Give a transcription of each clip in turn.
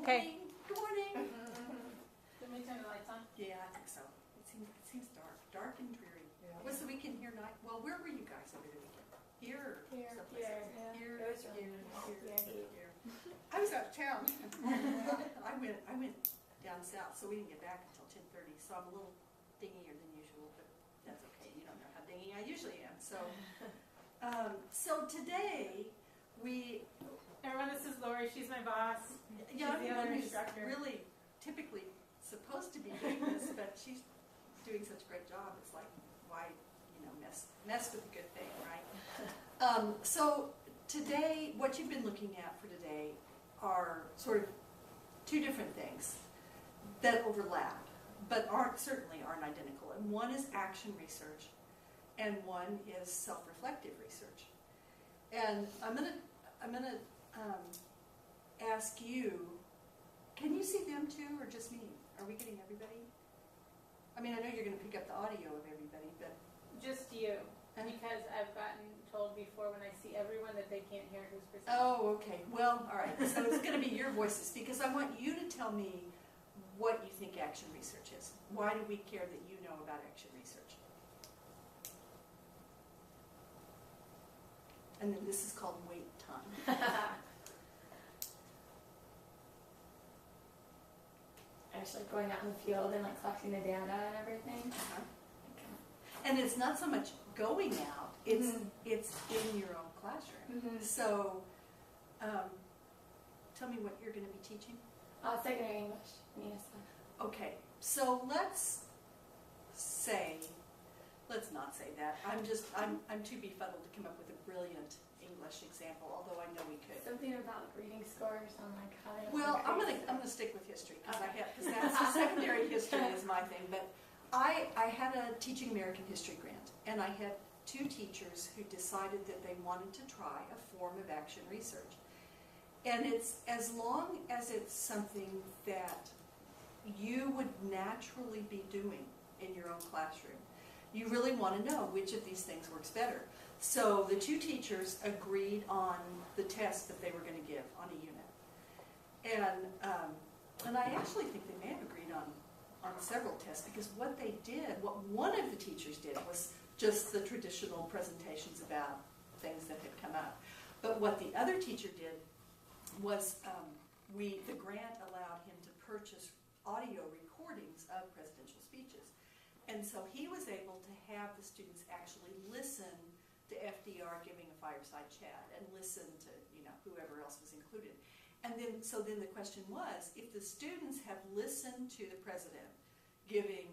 Okay. Good morning. Did we turn the lights on? Yeah, I think so. It seems dark and dreary. Was the weekend here night? Well, where were you guys over the weekend? Here. Here. Someplace Here. else? Yeah. Here. It was Here. I was out of town. I went down south, so we didn't get back until 10:30. So I'm a little dingier than usual, but that's okay. You don't know how dingy I usually am. So today we. Everyone, this is Lori. She's my boss. Yeah, She's the I'm other who's instructor. really typically supposed to be doing this, but she's doing such a great job. It's like, why, mess with a good thing, right? So today, what you've been looking at for today are sort of two different things that overlap, but certainly aren't identical. And one is action research, and one is self-reflective research. And I'm gonna ask you, can you see them too, or just me? Are we getting everybody? I mean, I know you're going to pick up the audio of everybody, but... Just you. Because I've gotten told before when I see everyone that they can't hear who's presenting. Oh, okay. Well, all right. So it's going to be your voices, because I want you to tell me what you think action research is. Why do we care that you know about action research? And then this is called wait time. Actually going out in the field and like collecting the data and everything. And it's not so much going out, it's in your own classroom. So tell me what you're going to be teaching. Secondary English, Minnesota. Okay, so let's not say that. I'm too befuddled to come up with a brilliant English example, although I know we could. Something about reading scores on like how they. Well, I'm gonna stick with history because that's secondary history is my thing. But I had a Teaching American History grant, and I had two teachers who decided that they wanted to try a form of action research. And it's as long as it's something that you would naturally be doing in your own classroom, you really want to know which of these things works better. So the two teachers agreed on the test that they were going to give on a unit. And I actually think they may have agreed on several tests, because what one of the teachers did was just the traditional presentations about things that had come up. But what the other teacher did was the grant allowed him to purchase audio recordings of presidential speeches. And so he was able to have the students actually listen to FDR giving a fireside chat and listen to whoever else was included. And then the question was, if the students have listened to the president giving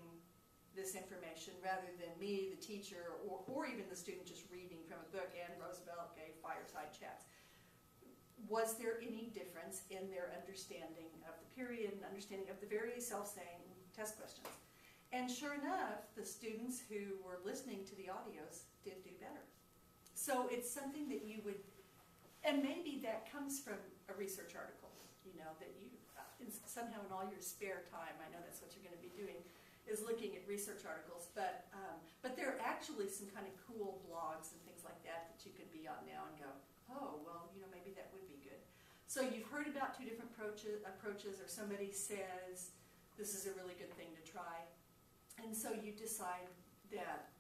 this information rather than me, the teacher, or even the student just reading from a book, and Roosevelt gave fireside chats, was there any difference in their understanding of the period and understanding of the very self-same test questions? And sure enough, the students who were listening to the audios did do better. So it's something that you would, and maybe that comes from a research article, that you, somehow in all your spare time, I know that's what you're going to be doing, is looking at research articles, but there are actually some kind of cool blogs and things like that you could be on now and go, oh, well, maybe that would be good. So you've heard about two different approaches, or somebody says, this is a really good thing to try. And so you decide that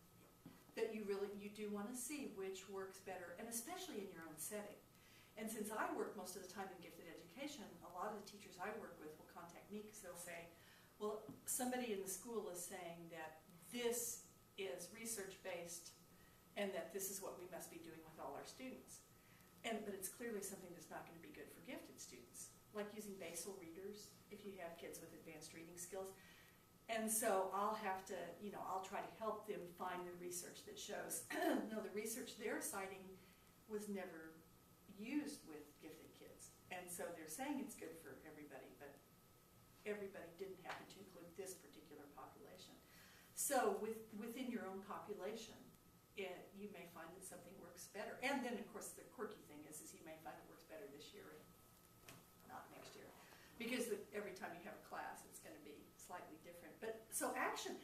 you do want to see which works better, and especially in your own setting. And since I work most of the time in gifted education, a lot of the teachers I work with will contact me because they'll say, well, somebody in the school is saying that this is research-based and that this is what we must be doing with all our students. But it's clearly something that's not going to be good for gifted students, like using basal readers if you have kids with advanced reading skills. And so I'll have to, I'll try to help them find the research that shows, no, the research they're citing was never used with gifted kids. And so they're saying it's good for everybody, but everybody didn't happen to include this particular population. So within your own population, you may find that something works better. And then, of course, the quirky thing is you may find it works better this year and not next year. Because every time you have a class, it's going to be slightly different. But so action,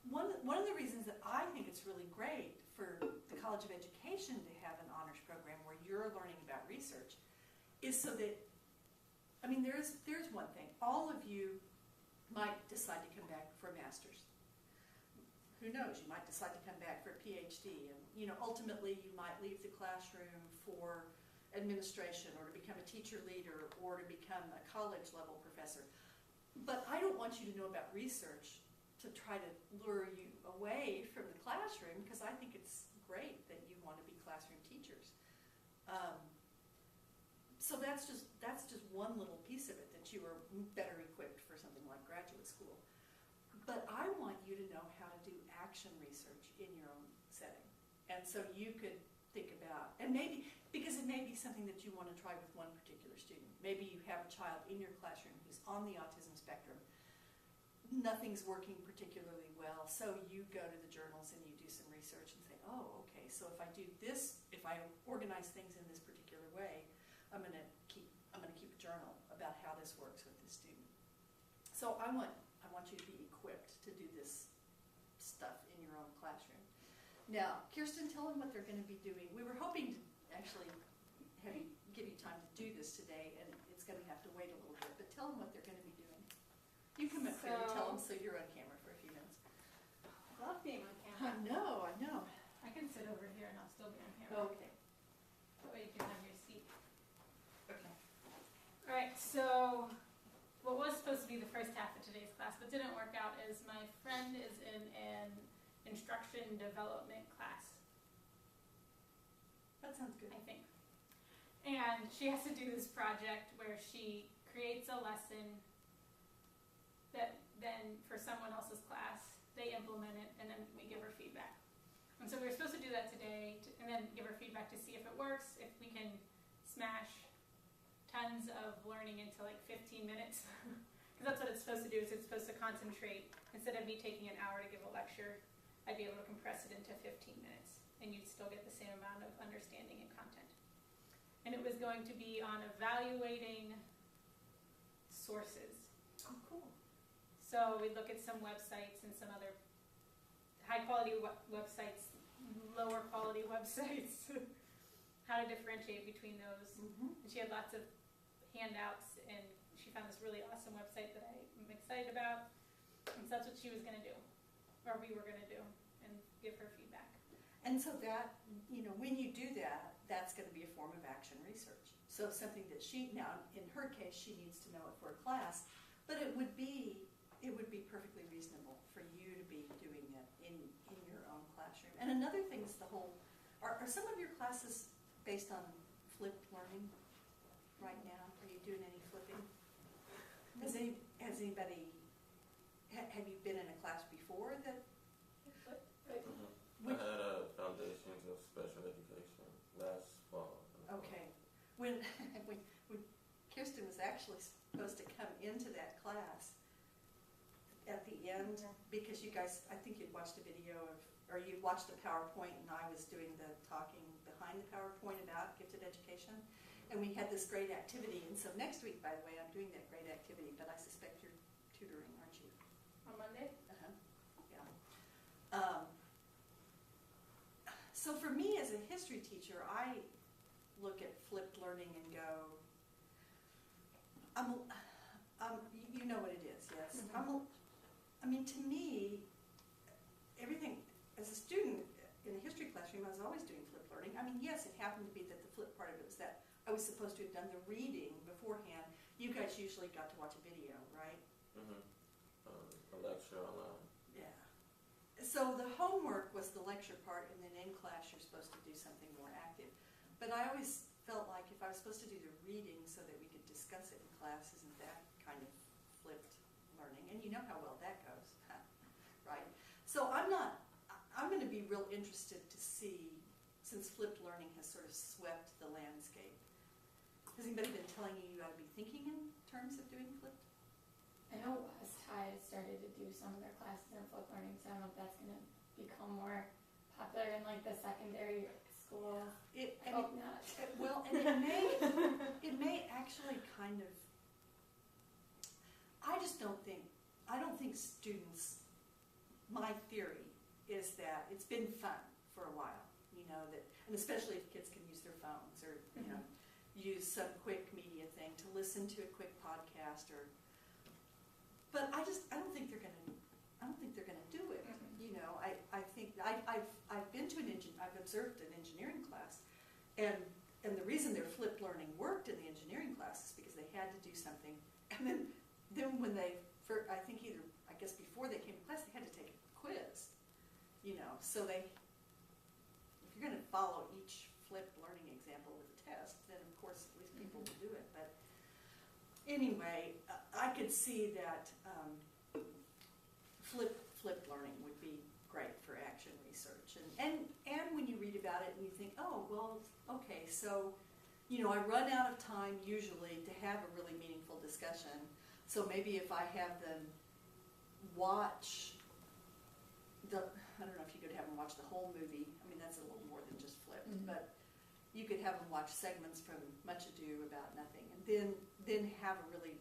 one of the reasons that I think it's really great for the College of Education to have an honors program where you're learning about research is so that I mean, there's one thing. All of you might decide to come back for a master's. Who knows? You might decide to come back for a PhD, and ultimately you might leave the classroom for administration or to become a teacher leader or to become a college level professor. But I don't want you to know about research to try to lure you away from the classroom, because I think it's great that you want to be classroom teachers. So that's just one little piece of it, that you are better equipped for something like graduate school. But I want you to know how to do action research in your own setting. And so you could think about, and maybe, because it may be something that you want to try with one particular student. Maybe you have a child in your classroom who's on the autism spectrum. Nothing's working particularly well, so you go to the journals and you do some research and say, oh, okay, so if I do this, if I organize things in this particular way, I'm going to keep a journal about how this works with this student. So I want you to be equipped to do this stuff in your own classroom. Now, Kirsten, tell them what they're going to be doing. We were hoping to actually give you time to do this today, and it's going to have to wait a little bit, but tell them what they're going to be doing. You come up here and tell them so you're on camera for a few minutes. I love being on camera. I know. I can sit over here and I'll still be on camera. Okay. That way you can have your seat. Okay. All right, so what was supposed to be the first half of today's class but didn't work out is my friend is in an instruction development class, That sounds good. I think. And she has to do this project where she creates a lesson that then for someone else's class, they implement it, and then we give her feedback. And so we were supposed to do that today, and then give her feedback to see if it works, if we can smash tons of learning into like 15 minutes. Because that's what it's supposed to do, is it's supposed to concentrate. Instead of me taking an hour to give a lecture, I'd be able to compress it into 15 minutes, and you'd still get the same amount of understanding and content. And it was going to be on evaluating sources. Oh, cool. So we'd look at some websites and some other high quality websites, lower quality websites, how to differentiate between those. Mm-hmm. And she had lots of handouts, and she found this really awesome website that I'm excited about. And so that's what she was going to do, or we were going to do, and give her feedback. And so that, when you do that, that's going to be a form of action research. So something that now in her case, she needs to know it for a class, but it would be perfectly reasonable for you to be doing it in your own classroom. And another thing is are some of your classes based on flipped learning right now? Are you doing any flipping? Have you been in a class before that? I had a Foundations of Special Education last fall. Okay. When Kirsten was actually supposed to come into that class at the end, because you guys, I think you'd watched a video or you watched the PowerPoint, and I was doing the talking behind the PowerPoint about gifted education, and we had this great activity. And so next week, by the way, I'm doing that great activity, but I suspect you're tutoring, aren't you? On Monday? Uh-huh. Yeah. So for me as a history teacher, I look at flipped learning and go, you know what it is, yes. Mm-hmm. To me, everything, as a student in a history classroom, I was always doing flipped learning. Yes, it happened to be that the flip part of it was that I was supposed to have done the reading beforehand. You guys usually got to watch a video, right? Mm-hmm. A lecture online. Yeah. So the homework was the lecture part, and then in class you're supposed to do something more active. But I always felt like if I was supposed to do the reading so that we could discuss it in class, isn't that kind of flipped learning? And you know how well that goes, right? So I'm going to be real interested to see, since flipped learning has sort of swept the landscape. Has anybody been telling you ought to be thinking in terms of doing flipped? I know West High started to do some of their classes in flip learning, so I don't know if that's going to become more popular in like the secondary schools. I hope not. It may actually kind of, I don't think students, my theory is that it's been fun for a while, and especially if kids can use their phones or, use some quick media thing, to listen to a quick podcast, but I don't think they're gonna do it. You know, I think I've been to I've observed an engineering class, and the reason their flipped learning worked in the engineering class is because they had to do something, and then when they, I guess before they came to class, they had to take a quiz. You know, so if you're going to follow each flipped learning example with a test, then of course at least people will do it. But anyway, I could see that flipped learning would be great for action research. And when you read about it and you think, oh, well, okay, so, you know, I run out of time usually to have a really meaningful discussion. So maybe if I have them watch I don't know if you could have them watch the whole movie. I mean, that's a little more than just flipped, but you could have them watch segments from Much Ado About Nothing, and then have a really,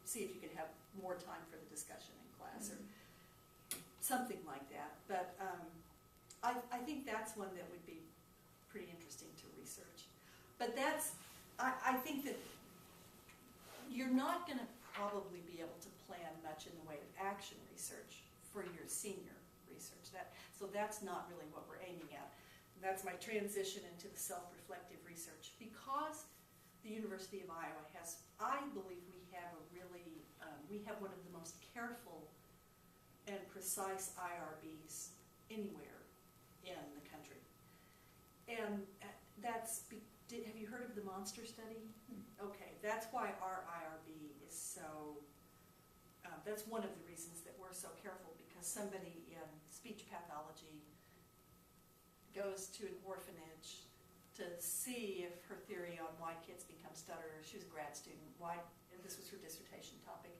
see if you could have more time for the discussion in class or something like that. But I think that's one that would be pretty interesting to research. But I think that you're not going to probably be able to plan much in the way of action research for your senior research. So that's not really what we're aiming at. That's my transition into the self-reflective research. Because the University of Iowa has, I believe we have one of the most careful and precise IRBs anywhere in the country. And have you heard of the Monster Study? Okay, that's why our IRB is so, that's one of the reasons that we're so careful, because somebody in speech pathology goes to an orphanage to see if her theory on why kids become stutterers, she was a grad student, and this was her dissertation topic,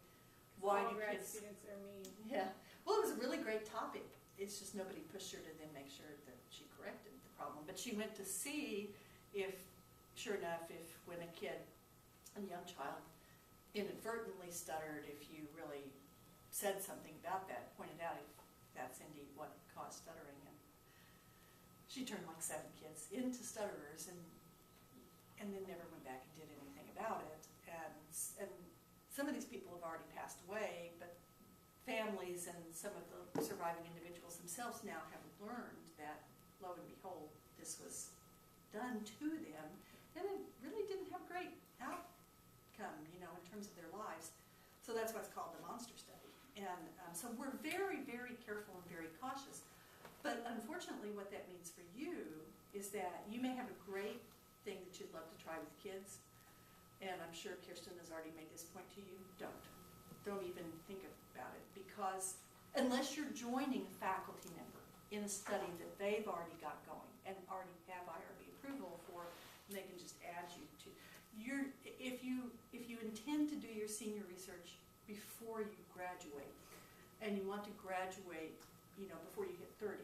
why All do grad kids... students are mean. Yeah, well, it was a really great topic. It's just nobody pushed her to then make sure that she corrected the problem. But she went to see if, sure enough, if when a kid, a young child, inadvertently stuttered, if you really said something about that, pointed out if that's indeed what caused stuttering. And she turned like 7 kids into stutterers and then never went back and did anything about it. And some of these people have already passed away, but families and some of the surviving individuals themselves now have learned that, lo and behold, this was done to them, and it really didn't have a great outcome, you know, in terms of their lives. So that's why it's called the Monster Study. And so we're very, very careful and very cautious. But unfortunately, what that means for you is that you may have a great thing that you'd love to try with kids, and I'm sure Kirsten has already made this point to you. Don't even think about it, because unless you're joining a faculty member in a study that they've already got going and already have IRB approval for, and they can just add you to, if you intend to do your senior research before you graduate, and you want to graduate, you know, before you hit 30,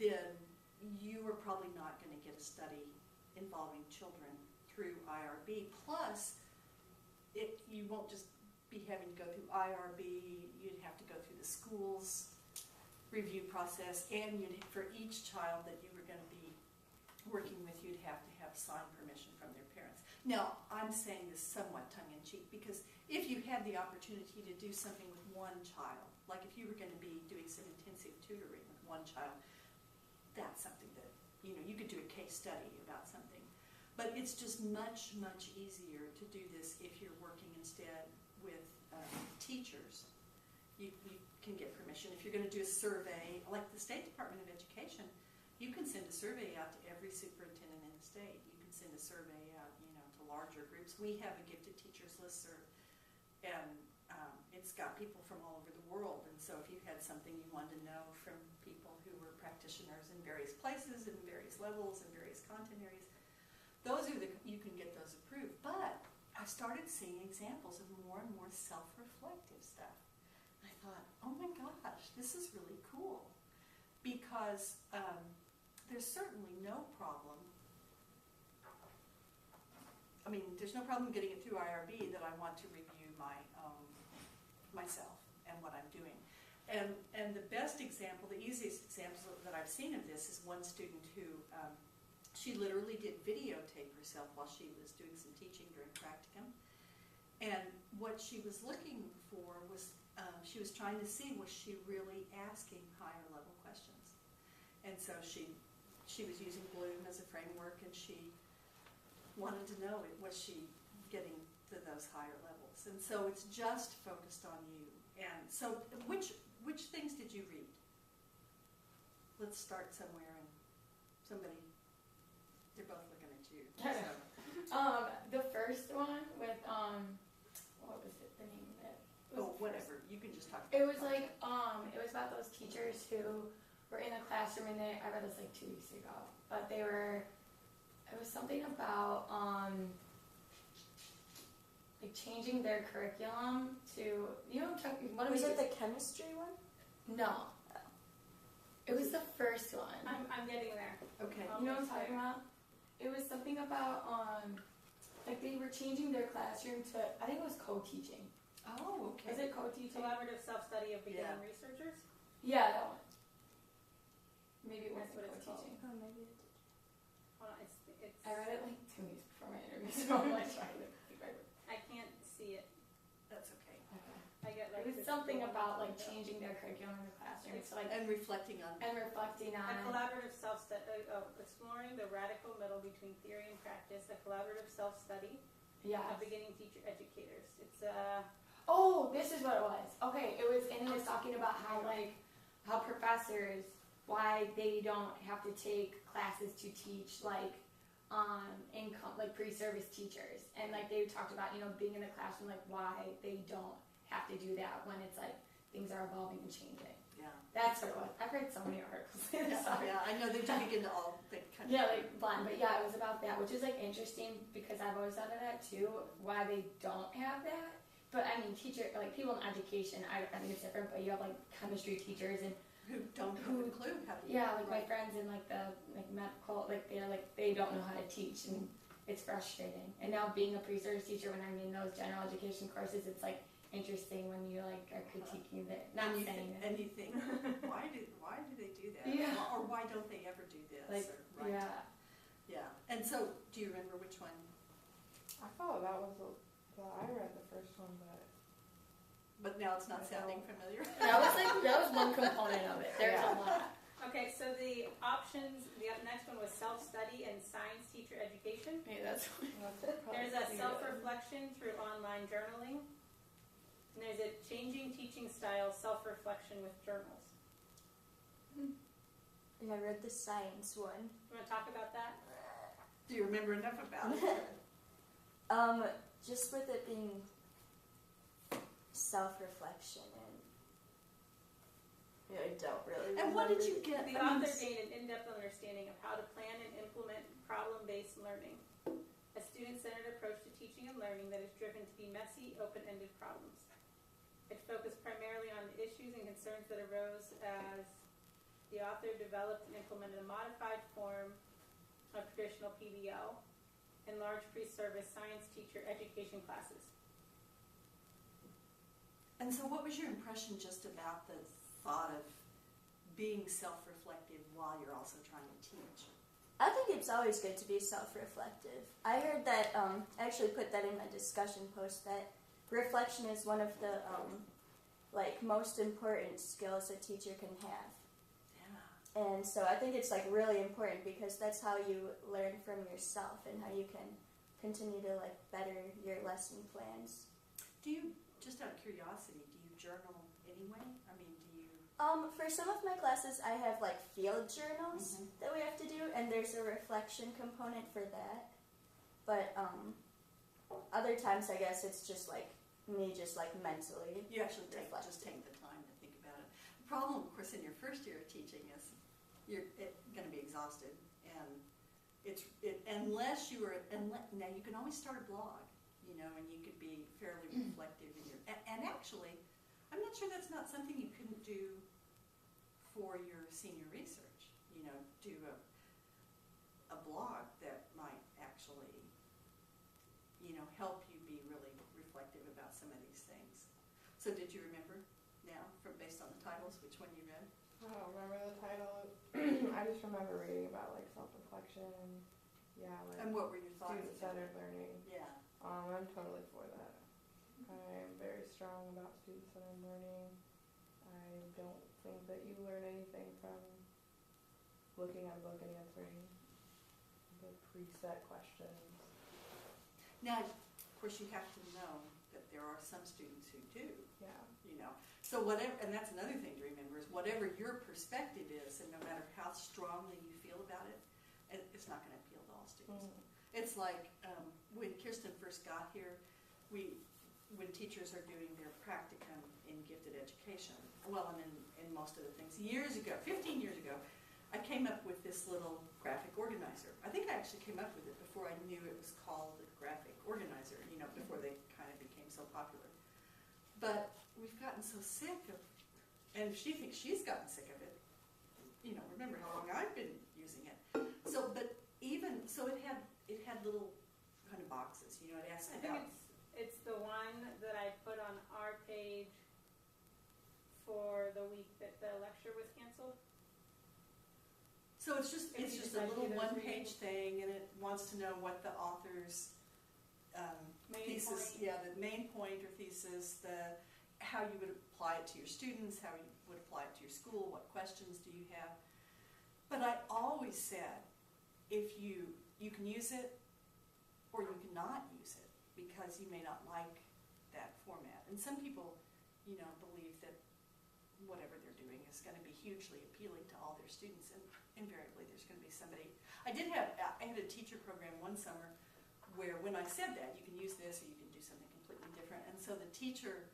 then you are probably not going to get a study involving children through IRB. Plus, you won't just be having to go through IRB, you'd have to go through the school's review process, and for each child that you were going to be working with, you'd have to have signed permission from their parents. Now, I'm saying this somewhat tongue-in-cheek, because if you had the opportunity to do something with one child, like if you were going to be doing some intensive tutoring with one child, that's something that, you know, you could do a case study about something. But it's just much, much easier to do this if you're working instead with teachers. You can get permission. If you're going to do a survey, like the State Department of Education, you can send a survey out to every superintendent in the state. You can send a survey out, you know, to larger groups. We have a gifted teachers listserv, and it's got people from all over the world. And so if you had something you wanted to know from people who were practitioners in various places and various levels and various content areas, you can get those approved. But I started seeing examples of more and more self-reflective stuff. I thought, oh my gosh, this is really cool, because there's certainly no problem. I mean, there's no problem getting it through IRB that I want to review myself and what I'm doing. And the best example, the easiest example that I've seen of this is one student who She literally did videotape herself while she was doing some teaching during practicum. And what she was looking for was, she was trying to see, was she really asking higher level questions? And so she was using Bloom as a framework, and she wanted to know, was she getting to those higher levels? And so it's just focused on you. And so which things did you read? Let's start somewhere, and somebody, they're both looking at you. So. The first one with what was it? The name of it? Oh, whatever. You can just talk. It was like it was about those teachers who were in the classroom, and I read this like 2 weeks ago, but it was something about like changing their curriculum to, you know, what Was it the chemistry one? No. It was the first one. I'm getting there. Okay. You know what I'm talking about? It was something about like they were changing their classroom to, I think it was co-teaching. Oh, okay. Is it co-teaching? Collaborative self-study of beginning Yeah. researchers. Yeah, that one. Maybe it That's wasn't what it's called. co-teaching. Oh, maybe it did. Hold on, it's I read it like 2 weeks before my interview, so I'm like trying to think right. I can't see it. That's okay. I get It like was this something little about like window. changing their curriculum in the classroom. So like And reflecting on. and reflecting A on collaborative self-study, exploring the radical middle between theory and practice, a collaborative self-study yeah. of beginning teacher educators. It's Oh, this is what it was. Okay, it was talking about how professors, why they don't have to take classes to teach income, like pre-service teachers, and like they talked about, you know, being in the classroom, like why they don't have to do that when it's like things are evolving and changing. Yeah. That's what it was. I've read so many articles. Yeah, I know they do begin to all think kind of. Yeah, like blind, but yeah, it was about that, which is like interesting because I've always thought of that too, why they don't have that. But I mean, people in education, I think it's different, but you have like chemistry teachers and Who don't have a clue how to. yeah, like my friends in like the medical, like they don't know how to teach, and it's frustrating. And now being a pre-service teacher, when I'm in those general education courses, it's like interesting when you like are critiquing that, not saying it. And you think, why do they do that? Yeah. Or why don't they ever do this? Like, or, right? yeah. Yeah. And so, do you remember which one? I thought that was I read the first one, But now it's not sounding familiar. That was one component of it. There's a lot. okay. So the options. The next one was self-study and science teacher education. Hey, that's There's a self-reflection through online journaling. And there's a changing teaching style self-reflection with journals. Yeah, I read the science one. You want to talk about that? Do you remember enough about it? Just with it being self-reflection and yeah, I don't really. And what did remember. you get? The author gained an in-depth understanding of how to plan and implement problem-based learning, a student-centered approach to teaching and learning that is driven to be messy, open-ended problems. It focused primarily on the issues and concerns that arose as the author developed and implemented a modified form of traditional PBL in large pre-service science teacher education classes. And so what was your impression just about the thought of being self-reflective while you're also trying to teach? I think it's always good to be self-reflective. I heard that, I actually put that in a discussion post, that reflection is one of the most important skills a teacher can have. Yeah. And so I think it's really important because that's how you learn from yourself and how you can continue to better your lesson plans. Do you, just out of curiosity, do you journal anyway? I mean, do you? For some of my classes, I have field journals that we have to do, and there's a reflection component for that. But other times, I guess it's just me just mentally. You actually take reflecting. the time to think about it. The problem, of course, in your first year of teaching is you're going to be exhausted, and unless you were, now you can always start a blog, and you could be fairly reflective in your, and actually, I'm not sure that's not something you couldn't do for your senior research, do a blog that might actually, help you be really reflective about some of these things. So did you remember now, based on the titles, which one you read? I don't remember the title. I just remember reading about like self-reflection. Yeah, like And what were your thoughts? student-centered learning. Yeah. I'm totally for that. I'm very strong about student-centered learning. I don't think that you learn anything from looking at a book and answering the preset questions. Now, of course, you have to know that there are some students who do, Yeah. you know. So whatever, and that's another thing to remember, is whatever your perspective is, and no matter how strongly you feel about it, it's not going to appeal to all students. It's like when Kirsten first got here, when teachers are doing their practicum in gifted education, well, and in most of the things, years ago, 15 years ago, I came up with this little graphic organizer. I think I actually came up with it before I knew it was called a graphic organizer, you know, before they kind of became so popular. But we've gotten so sick of, and she thinks she's gotten sick of it. You know, remember how long I've been using it. So, but even, so it had little kind of boxes, you know, it asked I about. think it's the one that I put on our page for the week that the lecture was canceled. So it's just If you a decide to little do those one-page readings. thing, and it wants to know what the author's Main thesis, point. yeah, the main point or thesis, how you would apply it to your students, how you would apply it to your school, what questions do you have. But I always said, if you can use it or you cannot use it because you may not like that format. And some people, you know, believe that whatever they're doing is going to be hugely appealing to all their students, and invariably there's going to be somebody. I had a teacher program one summer where when I said that, you can use this or you can do something completely different. And so the teacher,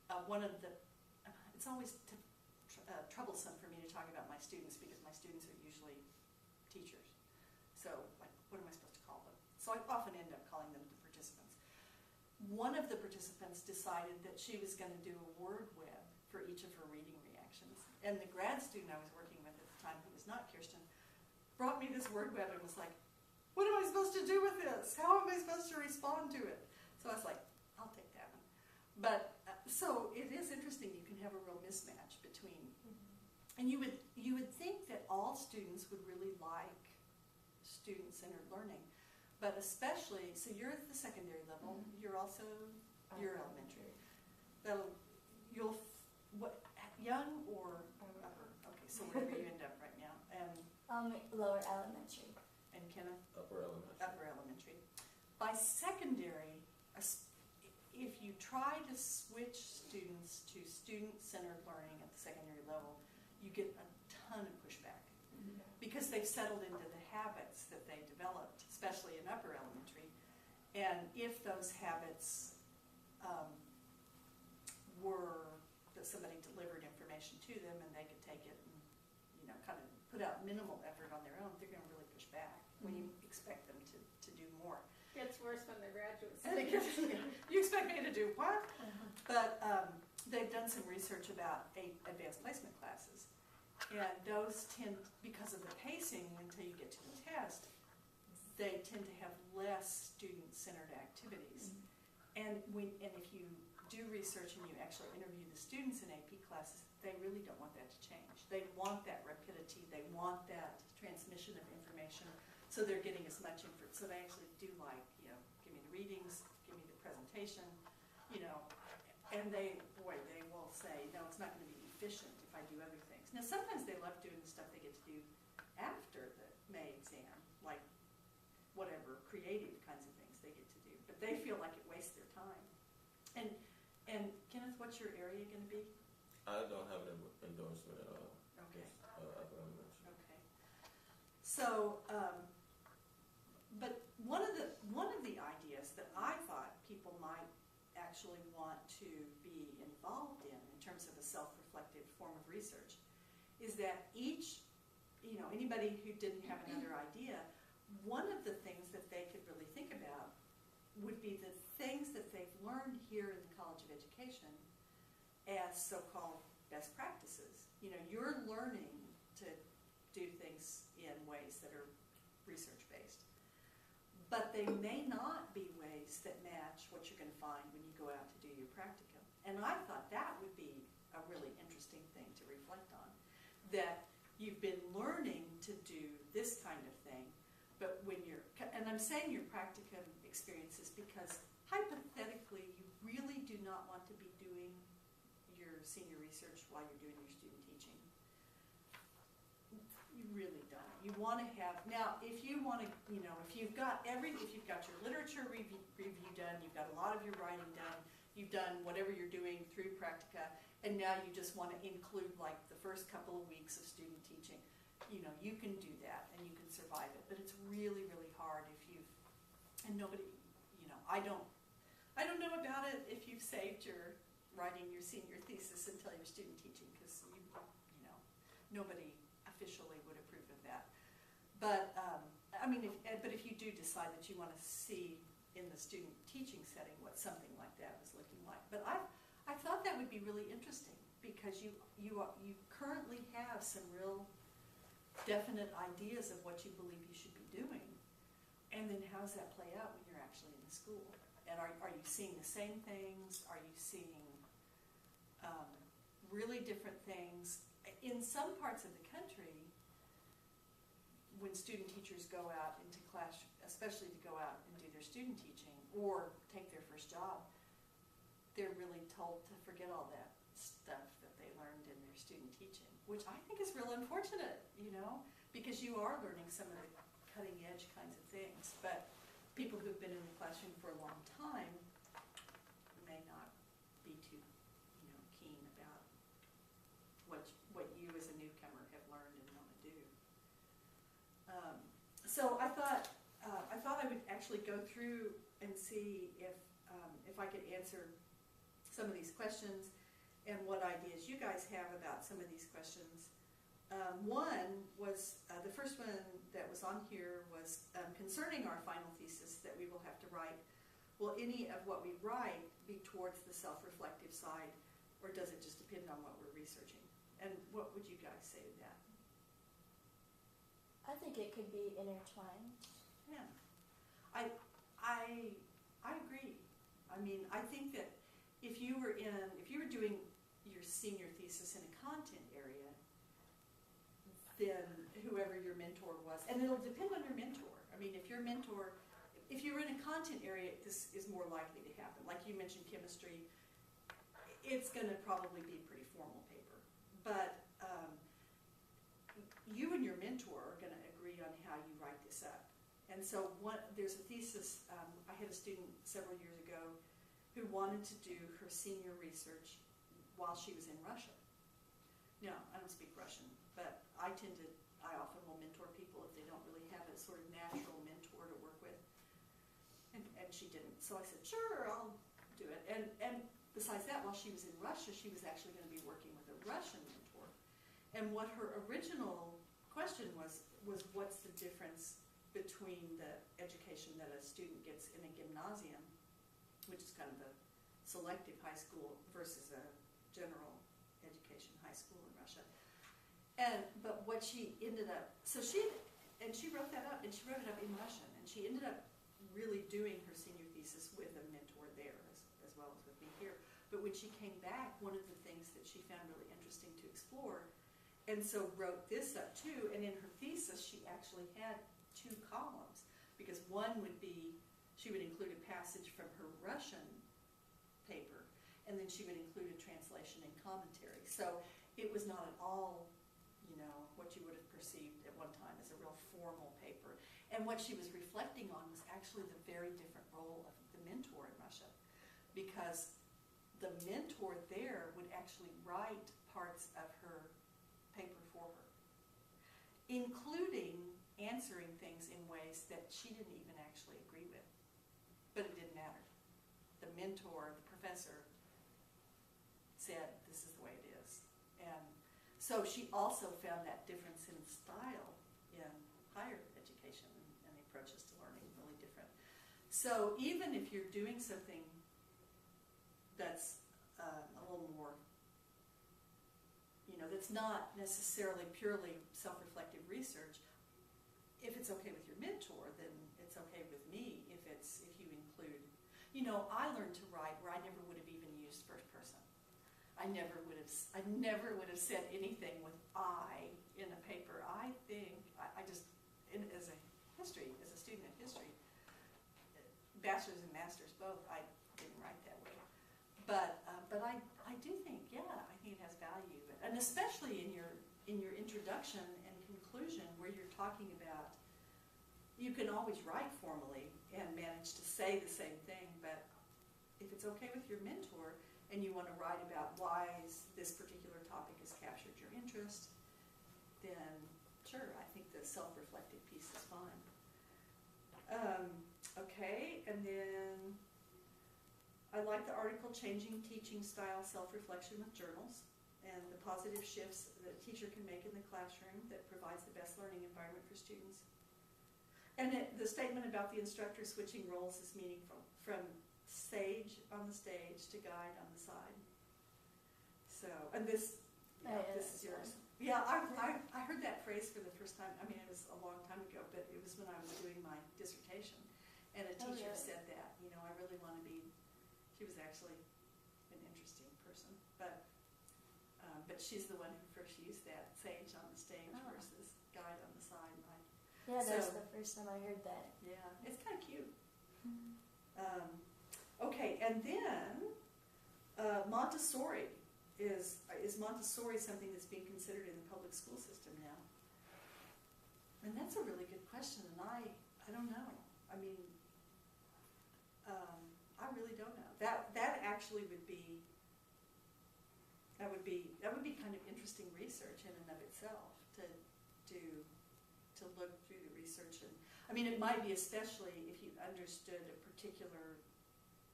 it's always troublesome for me to talk about my students because my students are usually teachers. So, like, what am I supposed to call them? So I often end up calling them the participants. One of the participants decided that she was going to do a word web for each of her reading reactions. And the grad student I was working with at the time, who was not Kirsten, brought me this word web and was like, what am I supposed to do with this? How am I supposed to respond to it? So I was like, I'll take that one. But, so it is interesting, you can have a real mismatch between, and you would think that all students would really like student-centered learning, but especially, so you're at the secondary level, you're also, you're elementary. Young or upper? Okay, so where do you end up right now? Lower elementary. And Kenneth? Upper elementary. Upper elementary. By secondary, if you try to switch students to student-centered learning at the secondary level, you get a ton of pushback because they've settled into the habits that they developed, especially in upper elementary. And if those habits were that somebody delivered information to them and they could take it and, you know, kind of put out minimal effort on their own, they're going to really push back when you expect them to do more. Gets worse when they're graduates. You expect me to do what? But they've done some research about advanced placement classes. And those tend, because of the pacing until you get to the test, they tend to have less student-centered activities. And if you do research and you actually interview the students in AP classes, they really don't want that to change. They want that rapidity. They want that transmission of information. So they're getting as much information. So they actually do like, you know, give me the readings, give me the presentation, you know, and they will say, no, it's not going to be efficient if I do other things. Now, sometimes they love doing the stuff they get to do after the May exam, like whatever creative kinds of things they get to do, but they feel like it wastes their time. And Kenneth, what's your area going to be? I don't have an endorsement at all. Okay. Just, upper elementary. Okay. So, but one of the ideas that I thought people might actually want to be involved in terms of a self-reflective form of research is that each, you know, anybody who didn't have another idea, one of the things that they could really think about would be the things that they've learned here in the College of Education as so-called best practices. You know, you're learning to do things in ways that are research-based, but they may not be ways that match what you're going to find when you go out to do your practicum. And I thought that would be a really interesting thing to reflect on. that you've been learning to do this kind of thing, but when you're, and I'm saying your practicum experiences because hypothetically you really do not want to be doing your senior research while you're doing your student teaching. You really don't. You want to have, now if you want to, you know, if you've got your literature review done, you've got a lot of your writing done, you've done whatever you're doing through practica, and now you just want to include like the first couple of weeks of student teaching, you know, you can do that and you can survive it, but it's really, really hard if you've, and nobody, you know, I don't know about it if you've saved your writing your senior thesis until you're student teaching, because you know, nobody officially would approve of that. But I mean, but if you do decide that you want to see in the student teaching setting what something like that is looking like, but I thought that would be really interesting because you currently have some real definite ideas of what you believe you should be doing, and then how does that play out when you're actually in the school? And are you seeing the same things? Are you seeing really different things? In some parts of the country, when student teachers go out into class, especially to go out and do their student teaching or take their first job, they're really told to forget all that stuff that they learned in their student teaching, which I think is real unfortunate, you know, because you are learning some of the cutting edge kinds of things, but people who've been in the classroom for a long time may not be too, you know, keen about what you as a newcomer have learned and want to do. So I thought I would actually go through and see if I could answer some of these questions and what ideas you guys have about some of these questions. One was, the first one that was on here was concerning our final thesis that we will have to write. Will any of what we write be towards the self-reflective side, or does it just depend on what we're researching? And what would you guys say to that? I think it could be intertwined. Yeah, I agree. I mean, I think that if you were doing your senior thesis in a content area, then whoever your mentor was, and it'll depend on your mentor. I mean, if your mentor, if you were in a content area, this is more likely to happen. Like you mentioned chemistry, it's going to probably be a pretty formal paper. But you and your mentor are going to agree on how you write this up. And so there's a thesis, I had a student several years ago who wanted to do her senior research while she was in Russia. Now, I don't speak Russian, but I often will mentor people if they don't really have a sort of natural mentor to work with. And she didn't. So I said, sure, I'll do it. And besides that, while she was in Russia, she was actually going to be working with a Russian mentor. And what her original question was what's the difference between the education that a student gets in a gymnasium, which is kind of a selective high school, versus a general education high school in Russia. But what she ended up, she wrote that up, and she wrote it up in Russian, and she ended up really doing her senior thesis with a mentor there as well as with me here. But when she came back, one of the things that she found really interesting to explore, and so wrote this up too, and in her thesis she actually had 2 columns, because one would be, she would include a passage from her Russian paper, and then she would include a translation and commentary. So it was not at all, you know, what you would have perceived at one time as a real formal paper. And what she was reflecting on was actually the very different role of the mentor in Russia, because the mentor there would actually write parts of her paper for her, including answering things in ways that she didn't even actually agree with. But it didn't matter. The mentor, the professor, said this is the way it is. And so she also found that difference in style in higher education, and the approaches to learning really different. So even if you're doing something that's a little more, you know, that's not necessarily purely self-reflective research, if it's okay with your mentor, then it's okay with me if you include, you know, I learned to write where I never would have even used first person. I never would have said anything with I in a paper. I think, I just, as a student of history, bachelor's and master's both, I didn't write that way. But I do think, yeah, I think it has value. And especially in your introduction and conclusion where you're talking about, you can always write formally and manage to say the same thing, but if it's okay with your mentor and you want to write about why this particular topic has captured your interest, then sure, I think the self-reflective piece is fine. Okay, and then I like the article Changing Teaching Style Self-Reflection with Journals and the positive shifts that a teacher can make in the classroom that provides the best learning environment for students. And the statement about the instructor switching roles is meaningful, from sage on the stage to guide on the side. So, and this, this is yours. Yeah, I heard that phrase for the first time. I mean, it was a long time ago, but it was when I was doing my dissertation. And a teacher said that, you know, I really want to be, she was actually an interesting person, but she's the one who first used that, sage on the stage versus guide on the side. Yeah, that's the first time I heard that. Yeah, it's kind of cute. Okay, and then Montessori. Is Montessori something that's being considered in the public school system now? And that's a really good question, and I don't know. I mean, I really don't know. That actually would be kind of interesting research in and of itself to look through the research. And I mean, it might be especially if you understood a particular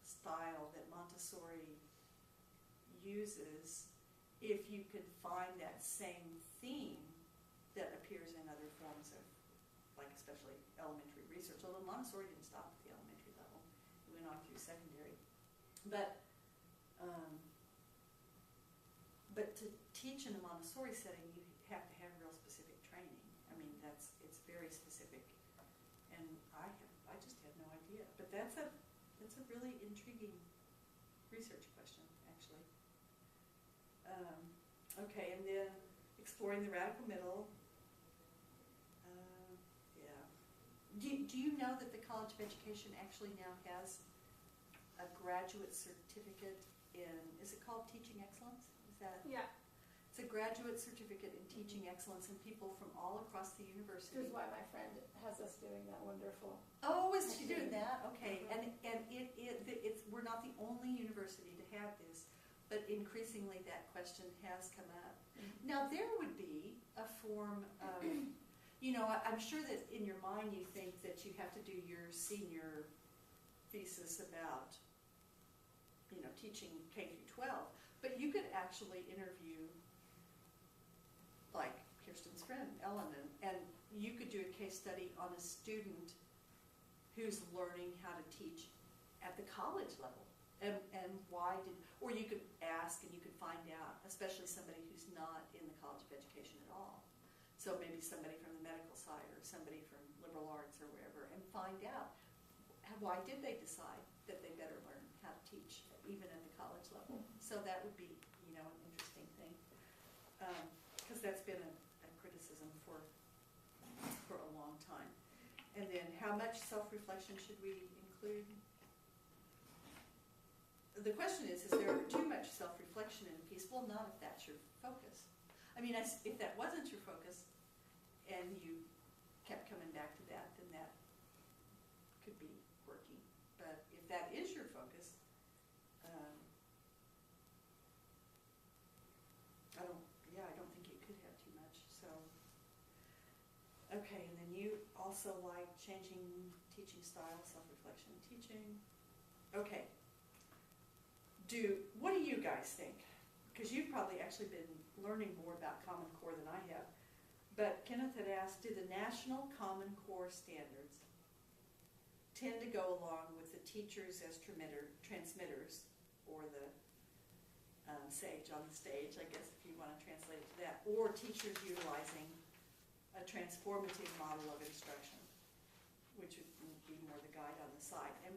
style that Montessori uses, if you could find that same theme that appears in other forms of, like especially elementary research, although Montessori didn't stop at the elementary level, it went on through secondary. But to teach in a Montessori setting, you have to have real specific training. I mean, it's very specific, and I just had no idea. But that's a really intriguing research question, actually. Okay, and then exploring the radical middle. Yeah. Do you know that the College of Education actually now has a graduate certificate in, is it called Teaching Excellence? Is that? Yeah. It's a graduate certificate in Teaching Excellence, and people from all across the university. This is why my friend has us doing that wonderful. Oh, is she doing that? Okay, and it's we're not the only university to have this, but increasingly that question has come up. Mm-hmm. Now there would be a form of, you know, I'm sure that in your mind you think that you have to do your senior thesis about, you know, teaching K through 12, but you could actually interview like Kirsten's friend, Ellen, and you could do a case study on a student who's learning how to teach at the college level, and why did, or you could ask and you could find out, especially somebody who's not in the College of Education at all. So maybe somebody from the medical side or somebody from liberal arts or wherever, and find out why did they decide that they better learn how to teach even at the college level. So that would be, you know, an interesting thing. Because that's been a criticism for a long time. And then how much self-reflection should we include? The question is there too much self-reflection in a piece? Well, not if that's your focus. I mean, if that wasn't your focus and you kept coming back to that, then that could be quirky. But if that is your focus, I don't think it could have too much. So, okay, and then you also like changing teaching style, self-reflection, teaching. Okay. What do you guys think? Because you've probably actually been learning more about Common Core than I have. But Kenneth had asked, do the National Common Core standards tend to go along with the teachers as transmitters, or the sage on the stage, I guess, if you want to translate it to that, or teachers utilizing a transformative model of instruction, which would be more the guide on the side. And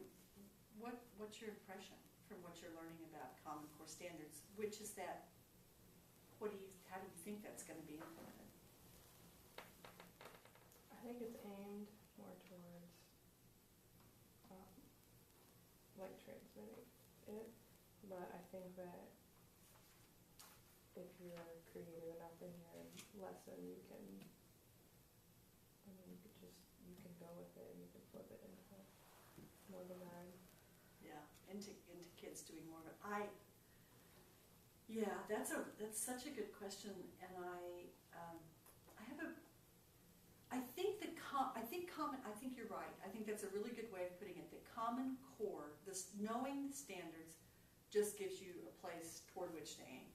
what's your impression from what you're learning about Common Core standards which is that, how do you think that's gonna be implemented? I think it's aimed more towards like transmitting it, but I think that if you're creative enough in your lesson, you can go with it and you can flip it into more than that. Yeah, into kids doing more of it. That's such a good question, and I think you're right. I think that's a really good way of putting it. The Common Core, this knowing the standards, just gives you a place toward which to aim.